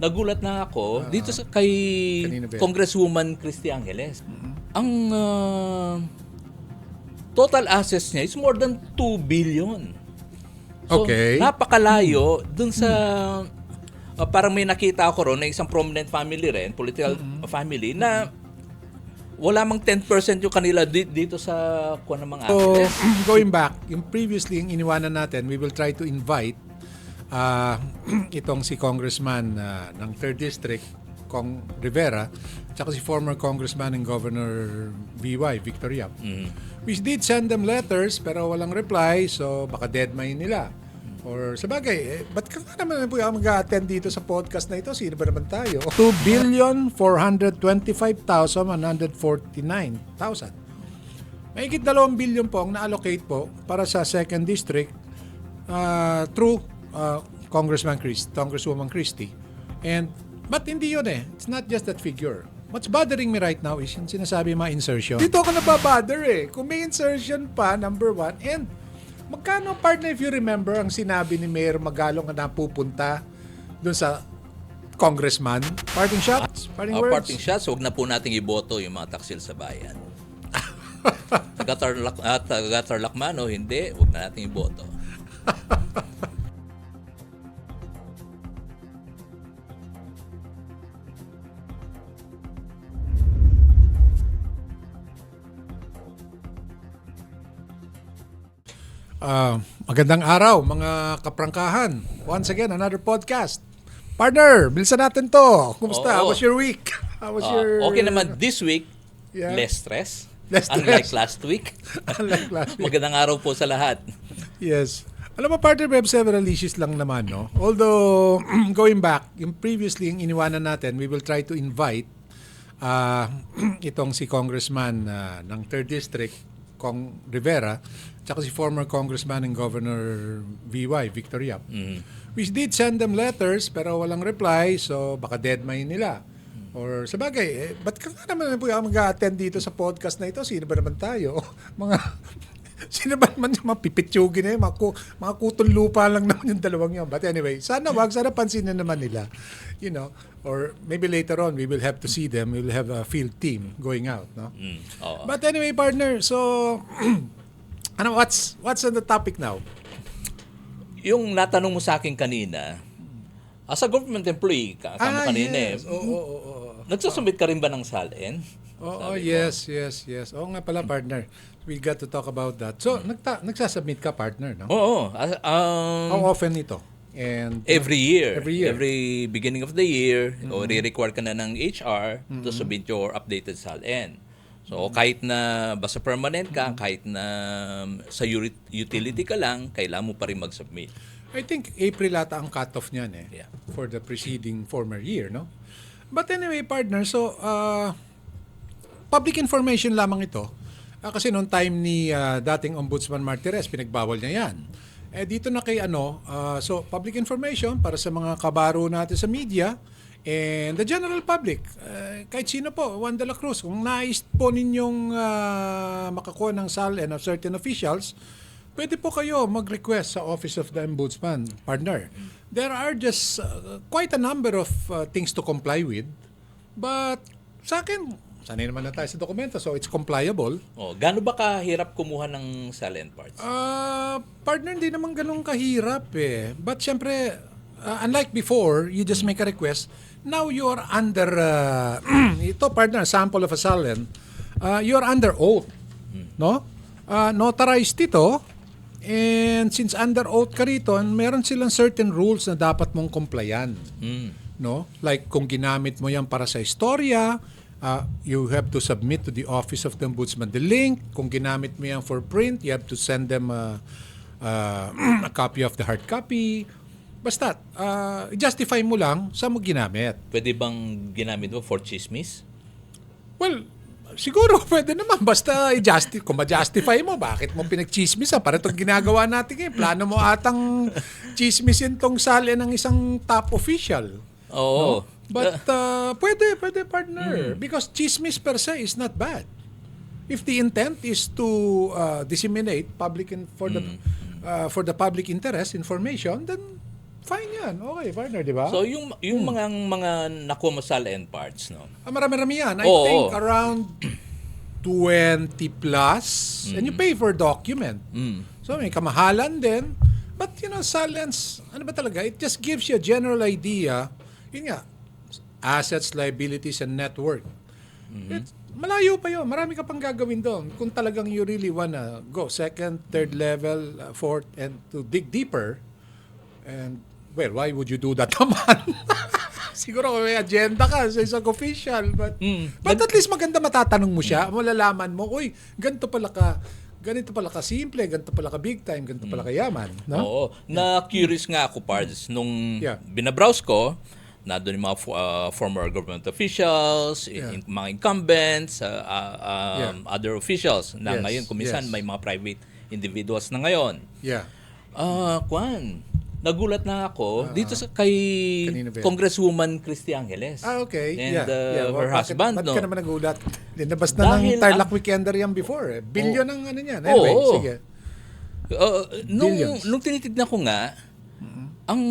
nagulat na ako dito sa kay Congresswoman Christy Angeles. Ang total assets niya is more than 2 billion. So, napakalayo dun sa parang may nakita ako ron na isang prominent family rin, political family na wala mang 10% yung kanila dito sa kuha ng mga assets. So, going back, yung previously yung iniwanan natin, we will try to invite itong si Congressman ng 3rd District, Kong Rivera, tsaka si former Congressman and Governor VY, Victor Yap. We did send them letters pero walang reply, so baka dead mind nila. Or sabagay, ba't ka naman mag-attend dito sa podcast na ito? Sino ba naman tayo? 2,425,149,000. Mahigit 2 billion po ang na-allocate po para sa 2nd District through Congresswoman Christie. But hindi yun eh. It's not just that figure. What's bothering me right now is yung sinasabi mga insertion. Dito ako nababother eh. Kung may insertion pa, number 1, and magkano, partner, if you remember, ang sinabi ni Mayor Magalong na napupunta dun sa congressman? Parting shots? Parting words? Parting shots, huwag na po nating iboto yung mga taksil sa bayan. Taga-Tarlac-Mano, hindi, huwag na nating iboto. Magandang araw mga kaprangkahan. Once again, another podcast. Partner, bilisan natin to. Kumusta? How was your week? How was your... Okay naman this week, less stress. Unlike last week. Magandang araw po sa lahat. Yes. Alam mo, partner, we have several issues lang naman, no? Although, going back, yung previously yung iniwanan natin, we will try to invite itong si Congressman ng 3rd District, Kong Rivera, tsaka si former Congressman and Governor VY, Victor Yap. We did send them letters pero walang reply, so baka dead mind nila. Or sabagay, ba't ka naman mag-attend dito sa podcast na ito? Sino ba naman tayo? Sino ba naman yung mga pipitsugin na yun? Mga kutol lupa lang naman yung dalawang yun. But anyway, sana pansinin naman nila. You know, or maybe later on we will have to see them. We will have a field team going out, no? But anyway, partner, so what's on the topic now? Yung natanong mo sa akin kanina, as a government employee ka kanina yes. Nagsusubmit ka rin ba ng SALN? Yes. Oo nga pala, partner. We got to talk about that. So, nagsasubmit ka, partner, no? Oo. How often ito? And every year. Every beginning of the year, re-require ka na ng HR to submit your updated SALN. So, kahit na basta permanent ka, kahit na sa utility ka lang, kailangan mo pa rin mag-submit. I think April ata ang cut-off niyan for the preceding former year, no? But anyway, partner, so public information lamang ito. Kasi noong time ni dating Ombudsman Martires, pinagbawal niya yan. Dito na kay so public information para sa mga kabaro natin sa media and the general public. Kahit sino po, Juan de la Cruz, kung nais po ninyong makakuha ng SALN of certain officials, pwede po kayo mag-request sa Office of the Ombudsman, partner. There are just quite a number of things to comply with. But sa akin, sanay naman na tayo sa dokumento, so it's complyable. Gaano ba kahirap kumuha ng SALN parts? Partner, hindi naman ganun kahirap eh. But syempre, unlike before, you just make a request. Now you are under, ito partner, sample of a SALN, you are under oath. No? Notarized ito. And since under oath ka rito, meron silang certain rules na dapat mong compliant. No? Like kung ginamit mo yan para sa istorya, you have to submit to the Office of the Ombudsman the link. Kung ginamit mo yan for print, you have to send them a copy of the hard copy. Basta, justify mo lang saan mo ginamit. Pwede bang ginamit mo for chismis? Well, siguro pwede naman. Basta kung ma-justify mo, bakit mo pinag-chismisan? Para itong ginagawa natin ngayon. Plano mo atang chismisin tong SALN ng isang top official. Oo. No? But pwede partner. Because chismis per se is not bad. If the intent is to disseminate for the public interest information, then Fine yan. Okay, partner, di ba? So yung mga nakuha mo sa end parts, no? Marami-rami yan. I Oo, think oo. around 20 plus. And you pay for document. So may kamahalan din. But silence, ano ba talaga? It just gives you a general idea. Yun nga, assets, liabilities, and net worth. Malayo pa yun. Marami ka pang gagawin doon. Kung talagang you really wanna go second, third level, fourth, and to dig deeper. And, well, why would you do that naman? Siguro may agenda ka sa isang official. But at least maganda matatanong mo siya. Malalaman mo, uy, ganito pala ka simple, ganito pala ka big time, ganito pala ka yaman. No? Oo. Na-curious nga ako, Pards, nung Yeah. binabrowse ko, na doon yung mga former government officials, mga incumbents, other officials na Yes, ngayon kumisan yes. may mga private individuals na ngayon. Yeah. Nagulat na ako dito kay Kanino ba yan? Congresswoman Christy Angeles. Okay. And Well, her husband, bakit no? ka naman nagulat? Linabas na ng Dahil Tarlac Weekender yan before. Billion ang ano niyan. Anyway, Oo. sige. Billions. Nung tinitignan ko nga, ang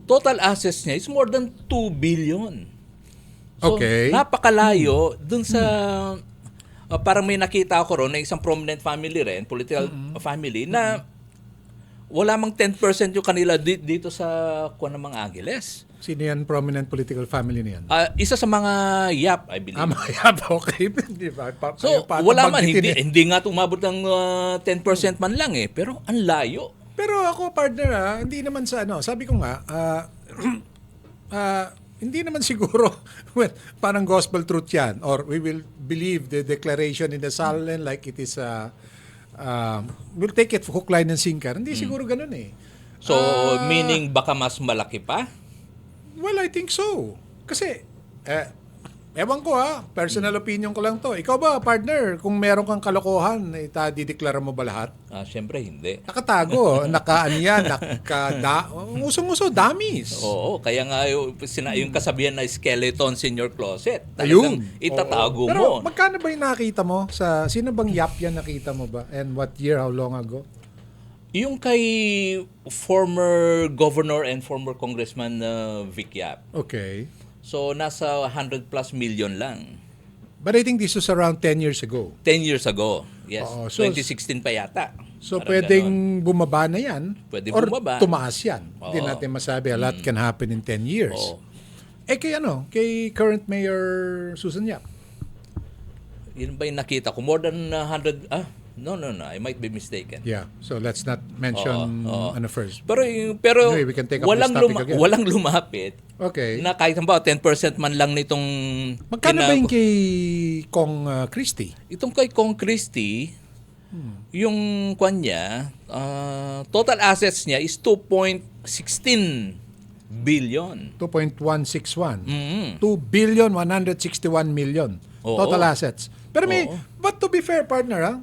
total assets niya is more than 2 billion. So, Okay. napakalayo dun sa parang may nakita ako ron na isang prominent family rin, political family, na wala mang 10% yung kanila dito sa kuwan ng mga Angeles. Sino yan prominent political family niyan? Isa sa mga Yap, I believe. Mayab, okay. Di ba? So, wala man, hindi nga tumabot ng 10% man lang eh, pero ang layo. Pero ako, partner, hindi naman sa sabi ko nga, hindi naman siguro, well, parang gospel truth yan, or we will believe the declaration in the Psalm like it is, we'll take it hook, line, and sinker. Hindi siguro ganun eh. So, meaning baka mas malaki pa? Well, I think so. Kasi, ewan ko personal opinion ko lang to. Ikaw ba, partner, kung meron kang kalokohan, dideklara mo ba lahat? Siyempre, hindi. Nakatago, usong-uso, damis. Oo, kaya nga yung kasabihan na skeletons in your closet. Talagang Ayun. itatago Oo. Pero mo. magkano ba yung nakita mo? Sino bang yap yan nakita mo ba? And what year, how long ago? Yung kay former governor and former congressman Vic Yap. Okay. So, nasa 100 plus million lang. But I think this was around 10 years ago. 10 years ago. Yes. Oo, so- 2016 pa yata. So Parang pwedeng ganon. bumaba na yan Pwede or bumaba. tumaas yan. Hindi Oo. natin masabi. A lot can happen in 10 years. Oo. Kay current Mayor Susan Yap. Yun ba yung nakita ko? More than 100... No. I might be mistaken. Yeah. So let's not mention Oo. first. Pero Anyway, we can take up walang this topic again. walang lumapit Okay. na kahit ba 10% man lang nitong Magkano ba yung kay Kong Christie? itong kay Kong Christie, yung kwan niya, total assets niya is 2.16 billion. 2.161. 2 Mm. billion 161 million Oo. total assets. Pero but to be fair, partner,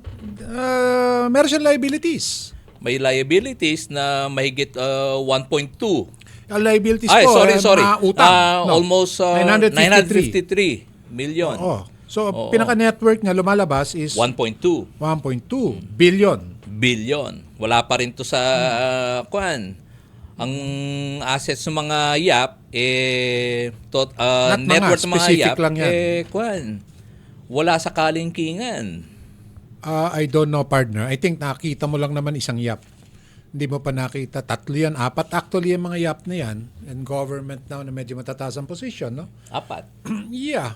meron siyang liabilities. May liabilities na mahigit 1.2. Ang liabilities Ay, po, sorry. mga utang. Almost 953 million. Oo. So, pinaka-network na lumalabas is 1.2 1.2 billion. billion. Wala pa rin to sa kwan. Ang assets ng mga Yap Not net mga, worth ng mga specific Yap lang yan. kwan. Wala sa kalingkingan. I don't know, partner. I think nakita mo lang naman isang Yap. Hindi mo pa nakita. 3 yan, 4. Actually, yung mga Yap na yan, and government now na medyo matataas ang position, no? 4. Yeah.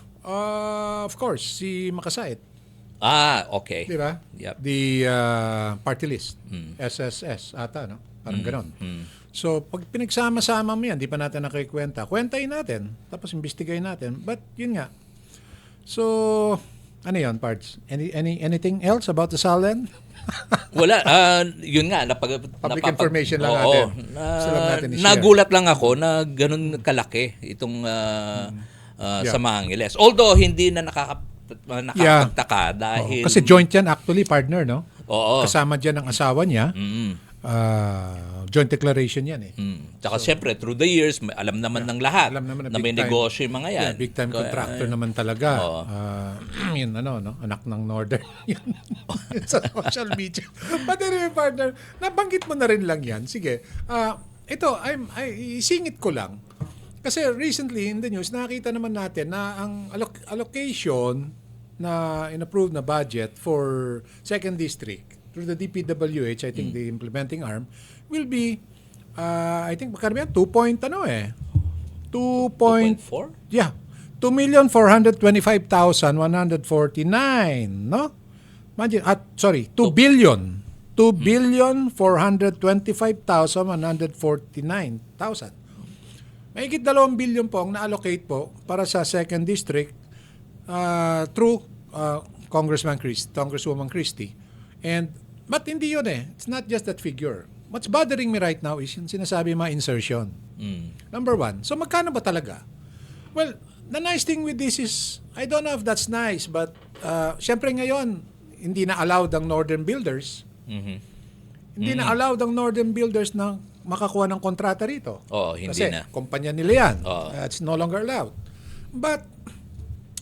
Of course, si Makasait. Okay. Di ba? Yep. The party list. SSS ata, no? Parang ganon. So, pag pinagsama-sama mo yan, di pa natin nakikwenta. Kwentahin natin. Tapos imbestigayin natin. But, yun nga. So, ano yun, Pards? Anything else about the Salen? Wala. Yun nga. Public information lang natin. Gusto lang natin i-share. Nagulat lang ako na ganun kalaki itong sa mga Angeles. Although, hindi na nakakapagtaka dahil... Kasi joint yan actually, partner, no? Oo. Kasama dyan ang asawa niya. Joint declaration yan eh. Tsaka siyempre, through the years, alam naman ng lahat Alam naman na na may big time. negosyo yung mga yan. Yeah, big time contractor naman talaga. Yun anak ng Northern. Yun sa social media. But anyway, partner, nabanggit mo na rin lang yan. Sige. Ito, isingit ko lang. Kasi recently in the news, nakita naman natin na ang allocation na in-approved na budget for 2nd District through the DPWH, I think the implementing arm, will be, I think, magkano ba yan? 2.4? 2.4? Yeah. 2,425,149, no? Imagine, 2 billion. 2,425,149,000. Mahigit 2 billion po ang na-allocate po para sa 2nd District through Congresswoman Christie. But hindi yun eh. It's not just that figure. What's bothering me right now is yung sinasabi mga insertion. Number one. So magkano ba talaga? Well, the nice thing with this is, I don't know if that's nice, but syempre ngayon, hindi na allowed ang Northern Builders. Hindi na allowed ang Northern Builders na makakuha ng kontrata rito. Hindi Kasi na. kumpanya nila yan. It's no longer allowed. But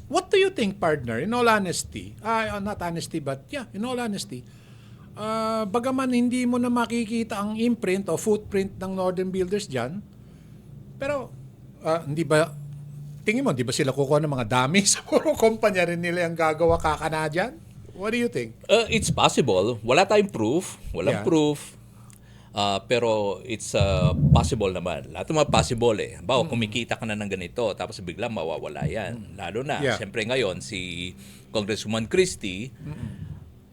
what do you think, partner, in all honesty? Not honesty, but yeah, in all honesty, bagaman hindi mo na makikita ang imprint o footprint ng Northern Builders dyan, pero hindi ba, tingin mo, di ba sila kukuha ng mga dami? Sa puro kumpanya rin nila yung gagawa kakana dyan? What do you think? It's possible. Wala tayong proof. Walang proof. Pero it's possible naman. Lahat naman possible eh. Bawa, kumikita ka na ng ganito, tapos biglang mawawala yan. Lalo na, siyempre ngayon, si Congresswoman Christie,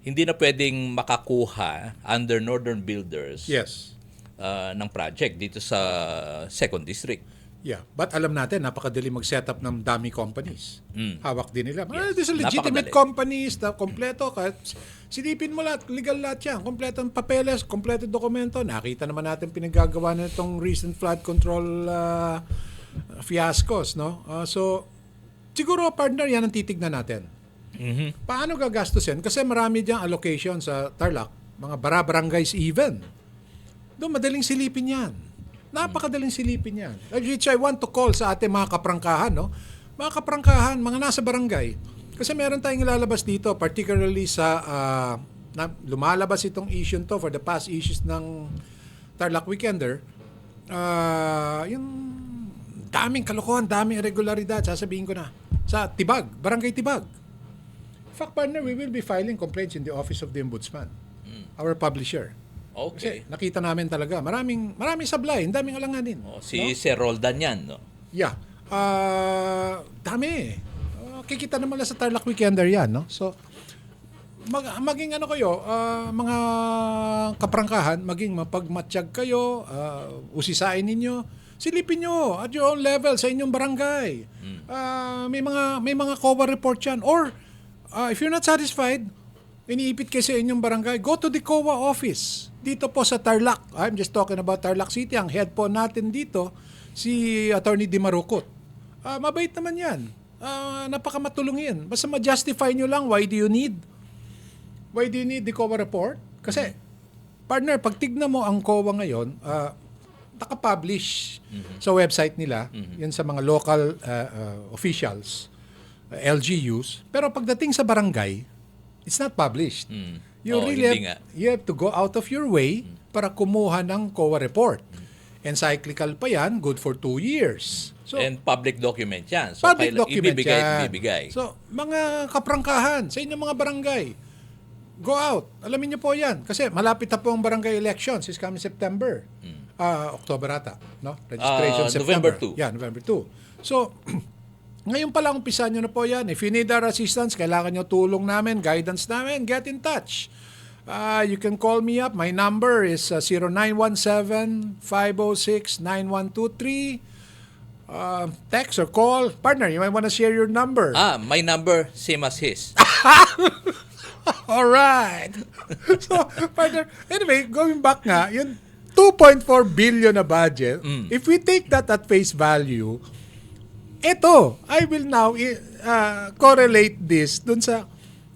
hindi na pwedeng makakuha under Northern Builders ng project dito sa 2nd District. Yeah, but alam natin, napakadali mag-set up ng dummy companies. Hawak din nila. These are legitimate companies na kompleto. Kahit silipin mo lahat, legal lahat yan. Kompletong papeles, kompletong dokumento. Nakita naman natin pinagagawa na itong recent flood control fiascos. No? So, siguro, partner, yan ang titignan natin. Paano gagastusin? Kasi marami diyang allocation sa Tarlac, mga barangays even. Doon, madaling silipin yan. Napakadaling silipin yan. Which I want to call sa ating mga kaprangkahan, no? Mga kaprangkahan, mga nasa barangay. Kasi meron tayong ilalabas dito, particularly sa lumalabas itong issue to for the past issues ng Tarlac Weekender. Yung daming kalokohan, daming irregularidad, sasabihin ko na. Sa Tibag, Barangay Tibag. In fact, partner, we will be filing complaints in the Office of the Ombudsman, our publisher. Okay. Kasi nakita namin talaga, maraming sablay, daming alanganin. Si Sir Roldan yan, no? Yeah. Dami. Kikita naman lang sa Tarlac Weekender yan, no? So, maging ano kayo, mga kaprangkahan, maging mapagmatsyag kayo, usisain ninyo, silipin nyo at your own level sa inyong barangay. May mga COA report yan. Or, if you're not satisfied, iniipit kayo sa inyong barangay, go to the COA office. Dito po sa Tarlac. I'm just talking about Tarlac City. Ang head po natin dito, si Attorney Di Marukot. Mabait naman yan. Napakamatulungin. Basta ma-justify nyo lang, why do you need the COA report? Kasi, partner, pag tignan mo ang COA ngayon, nakapublish sa website nila, yan sa mga local officials, LGUs. Pero pagdating sa barangay, it's not published. You have to go out of your way para kumuha ng COA report. Encyclical pa yan, good for 2 years. So, and public document yan. So, public document yan. ibibigay. So, mga kaprangkahan, sa inyong mga barangay, go out. Alamin niyo po yan. Kasi malapit na po ang barangay elections is coming September. October ata. No? Registration September. November 2. Yeah, November 2. So, ngayon pa lang umpisa nyo na po yan. If you need our assistance, kailangan nyo tulong namin, guidance namin, get in touch. You can call me up. My number is 0917-506-9123. Text or call. Partner, you might want to share your number. My number, same as his. Alright. So, partner, anyway, going back nga, yung 2.4 billion na budget, if we take that at face value, ito, I will now correlate this dun sa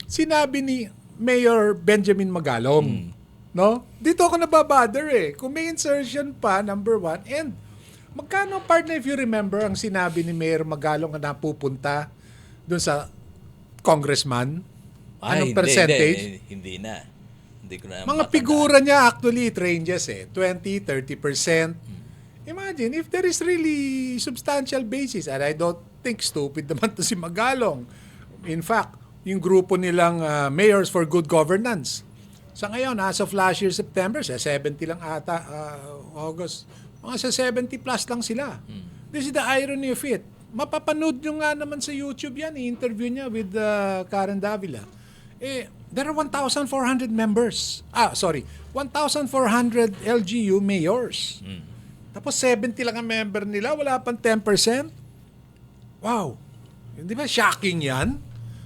sinabi ni Mayor Benjamin Magalong. No? Dito ako nababother eh. Kung may insertion pa, number one, and magkano, partner, if you remember, ang sinabi ni Mayor Magalong na napupunta dun sa congressman? Anong percentage? Hindi na. Hindi ko na Mga matandaan. figura niya, actually, it ranges 20, 30%. Imagine, if there is really substantial basis, and I don't think stupid naman to si Magalong. In fact, yung grupo nilang Mayors for Good Governance, sa ngayon, as of last year, September, sa 70 lang ata, August, mga sa 70 plus lang sila. This is the irony of it. Mapapanood nyo nga naman sa YouTube yan, i-interview niya with Karen Davila. There are 1,400 members. 1,400 LGU mayors. Tapos 70 lang ang member nila, wala pang 10%. Wow. Hindi ba shocking yan?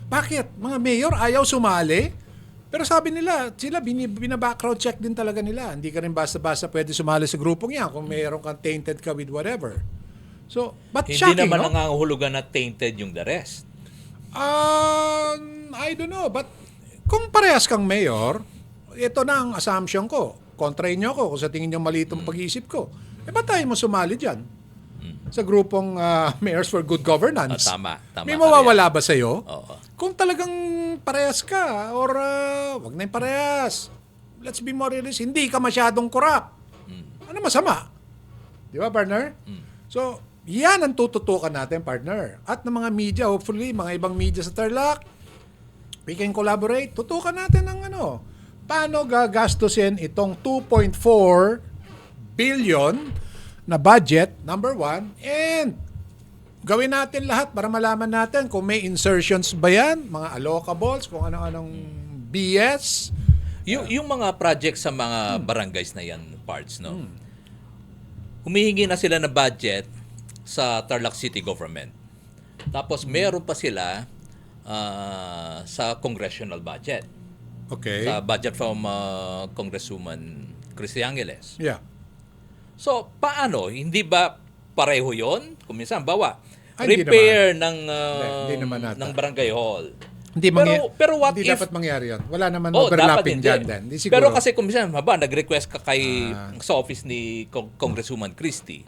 Bakit? Mga mayor ayaw sumali? Pero sabi nila, sila bina-background check din talaga nila. Hindi ka rin basta-basta pwede sumali sa grupong yan kung mayroon kang tainted ka with whatever. So, but Hindi shocking, naman no? nangangahulugan na tainted yung the rest. I don't know, but kung parehas kang mayor, ito na ang assumption ko. Kontrahin niyo ako kung sa tingin niyo mali itong pag-iisip ko. Ba't tayo mo sumali dyan? Sa grupong Mayors for Good Governance. Tama May ka mawawala ba sa'yo? Oo. Kung talagang parehas ka, or wag na yung parehas. Let's be more realistic. Hindi ka masyadong corrupt. Ano masama? Di ba, partner? So, yan ang tututukan natin, partner. At ng mga media, hopefully, mga ibang media sa Tarlac, we can collaborate. Tutukan natin ng paano gagastusin itong 2.4 billion na budget, number one, and gawin natin lahat para malaman natin kung may insertions ba yan, mga allocables, kung ano-anong BS. Yung mga project sa mga barangays na yan, parts, no? Humihingi na sila ng budget sa Tarlac City Government. Tapos meron pa sila sa congressional budget. Okay. Sa budget from Congresswoman Christy Angeles. Yeah. So, paano? Hindi ba pareho yon? Kung minsan, bawa, Ay, hindi repair Hindi naman nata. ng barangay hall. Hindi, pero what hindi if... dapat mangyari yun. Wala naman dapat overlapping hindi. dyan din. Hindi siguro. Pero kasi kung minsan, nag-request ka sa office ni Congresswoman Christie,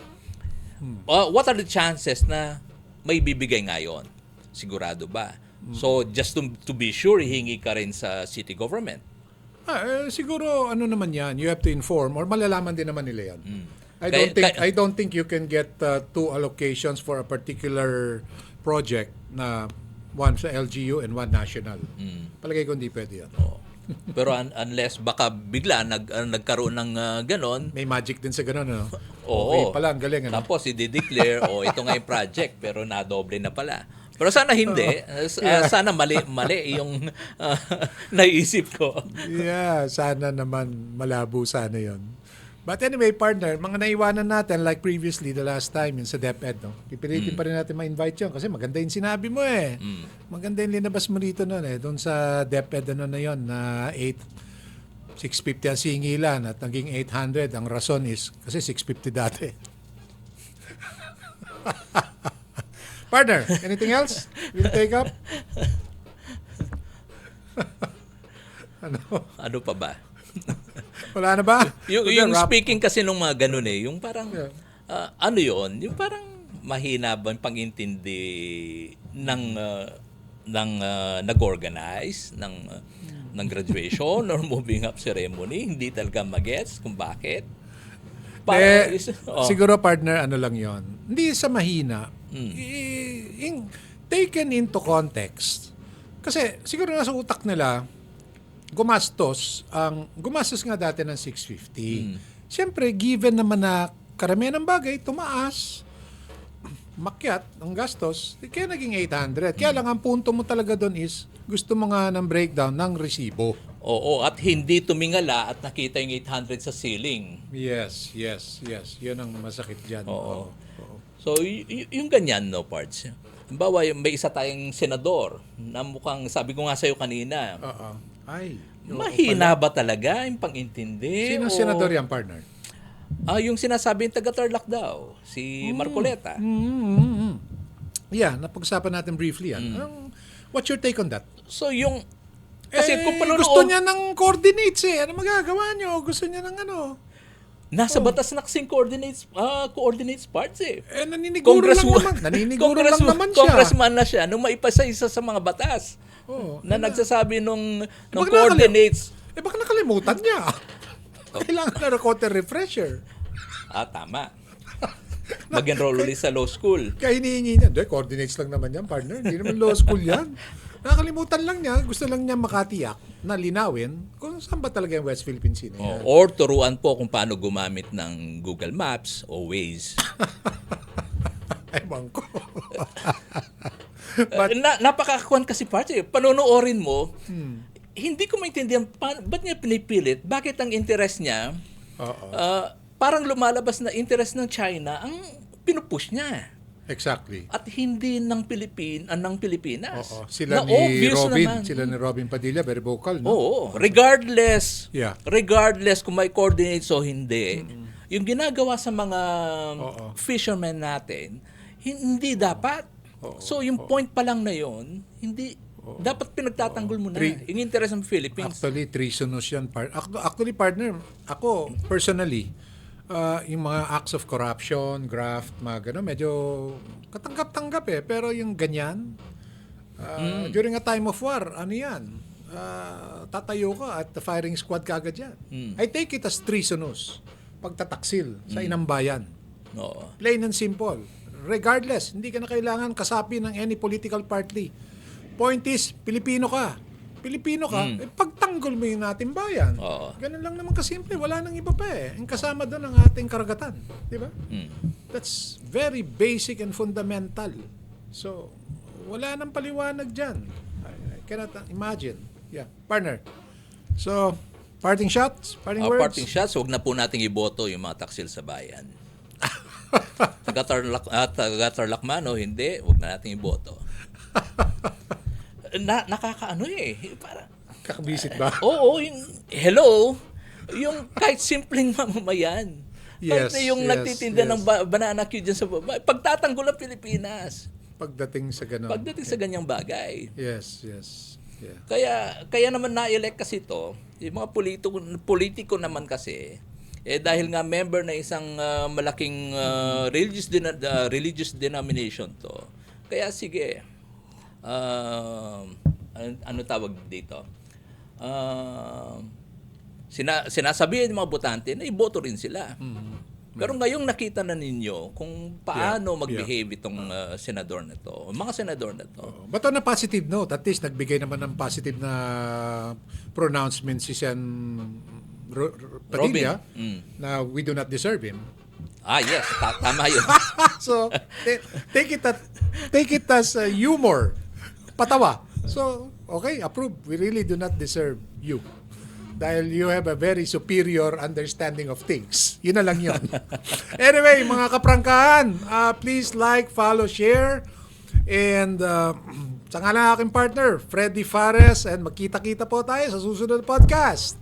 what are the chances na may bibigay ngayon? Sigurado ba? So, just to be sure, hihingi ka rin sa city government. Siguro, ano naman yan, you have to inform or malalaman din naman nila yan. I don't think you can get two allocations for a particular project na one sa LGU and one national. Palagay ko hindi pwede yan. Pero unless baka bigla nagkaroon ng ganon. May magic din sa ganon, ano? Oo. Okay pala, ang galing, ano? Tapos i-declare, ito nga yung project, pero nadoble na pala. Pero sana hindi. Sana mali yung naisip ko. Yeah, sana naman malabo sana yon. But anyway, partner, mga naiwanan natin like previously the last time yun sa DepEd, no? Pipilitin pa rin natin ma-invite yun kasi maganda yung sinabi mo eh. Maganda yung linabas mo rito nun eh. Doon sa DepEd na yun na 650 ang singilan at naging 800. Ang rason is kasi 650 dati. Partner, anything else we'll take up? Ano pa ba? Wala na ba? yung speaking kasi nung mga ganun yung parang, ano yun? Yung parang mahina ba yung pag-intindi ng nag-organize, ng graduation or moving up ceremony? Hindi talaga magets kung bakit. Siguro, partner, ano lang yon. Hindi sa mahina. Taken into context. Kasi siguro nasa utak nila, gumastos nga dati ng 650. Siyempre, given naman na karamihan ng bagay, tumaas, makyat ang gastos, kaya naging 800. Kaya lang, ang punto mo talaga doon is, gusto mo nga ng breakdown ng resibo. Oo, at hindi tumingala at nakita yung 800 sa ceiling. Yes. Yun ang masakit dyan. Oo. So, yung ganyan, no, parts. Halimbawa, may isa tayong senador na mukhang, sabi ko nga sa'yo kanina, mahina ba talaga yung pang-intindi? Sino senador yan, partner? Yung sinasabi yung taga-Tarlac daw, si Marcoleta. Yeah, napag-usapan natin briefly yan. What's your take on that? So, yung Kasi kung gusto niya ng coordinates Ano magagawa niyo? Gusto niya ng ano? Nasa batas na kasing coordinates parts Naniniguro lang naman. Naniniguro lang naman siya. Congressman na siya nung maipasa-isa sa mga batas na nagsasabi nung coordinates. Baka nakalimutan niya. Kailangan na konti refresher. Tama. Mag-enroll ulit sa law school. Kaya hinihingi niya. Coordinates lang naman yan, partner. Hindi naman law school yan. Nakalimutan lang niya. Gusto lang niya makatiyak na linawin kung saan ba talaga yung West Philippine Sea. Or turuan po kung paano gumamit ng Google Maps o Waze. Ewan ko. Napakakuan kasi parte. Panonoorin mo, hindi ko maintindihan ba't niya pinipilit, bakit ang interest niya, parang lumalabas na interest ng China ang pinupush niya. Exactly. At hindi ng Pilipinas. Sila na ni Robin, naman. sila ni Robin Padilla, very vocal, no? Oo. Regardless kung may coordinates o hindi, yung ginagawa sa mga fishermen natin, hindi dapat. So yung point pa lang na yon, hindi dapat pinagtatanggol mo na yung interest ng Philippines. Actually, treasonous yan. Actually, partner, ako, personally, yung mga acts of corruption, graft, mga gano'n, medyo katanggap-tanggap Pero yung ganyan, during a time of war, ano yan? Tatayo ka at the firing squad ka agad yan. I take it as treasonous. Pagtataksil sa inang bayan. Plain and simple. Regardless, hindi ka na kailangan kasapi ng any political party. Point is, Pilipino ka. Pagtanggol mo yung ating bayan. Ganun lang naman kasimple. Wala nang iba pa Ang kasama doon ang ating karagatan. Di ba? That's very basic and fundamental. So, wala nang paliwanag dyan. I cannot imagine. Yeah. Partner. So, parting shots? Parting words? Parting shots, huwag na po nating iboto yung mga taksil sa bayan. Taga-Tarlac man o hindi, huwag na nating iboto. Nakakaano parang kakabisit ba? Oo, yung kahit simpleng mamamayan. Yes, yung nagtitinda ng banana cue dyan sa baba, pagtatanggol ang Pilipinas. Pagdating sa ganyang bagay. Yes. Yeah. Kaya naman na-elect kasi to, yung mga politiko naman kasi, dahil nga member na isang malaking religious denomination to. Kaya sige, ano tawag dito? Sinasabihan ng mga botante na iboto rin sila. Pero ngayong nakita na ninyo kung paano mag-behave itong senador na to, mga senador na to. But on a positive note, at least nagbigay naman ng positive na pronouncement si Sen Padilla na we do not deserve him. Yes, tama yun. So, take it as humor. Patawa. So, okay, approve. We really do not deserve you. Dahil you have a very superior understanding of things. Yun na lang yun. Anyway, mga kaprangkahan, please like, follow, share. And sa ngalan ng aking partner, Freddy Fares, and magkita-kita po tayo sa susunod na podcast.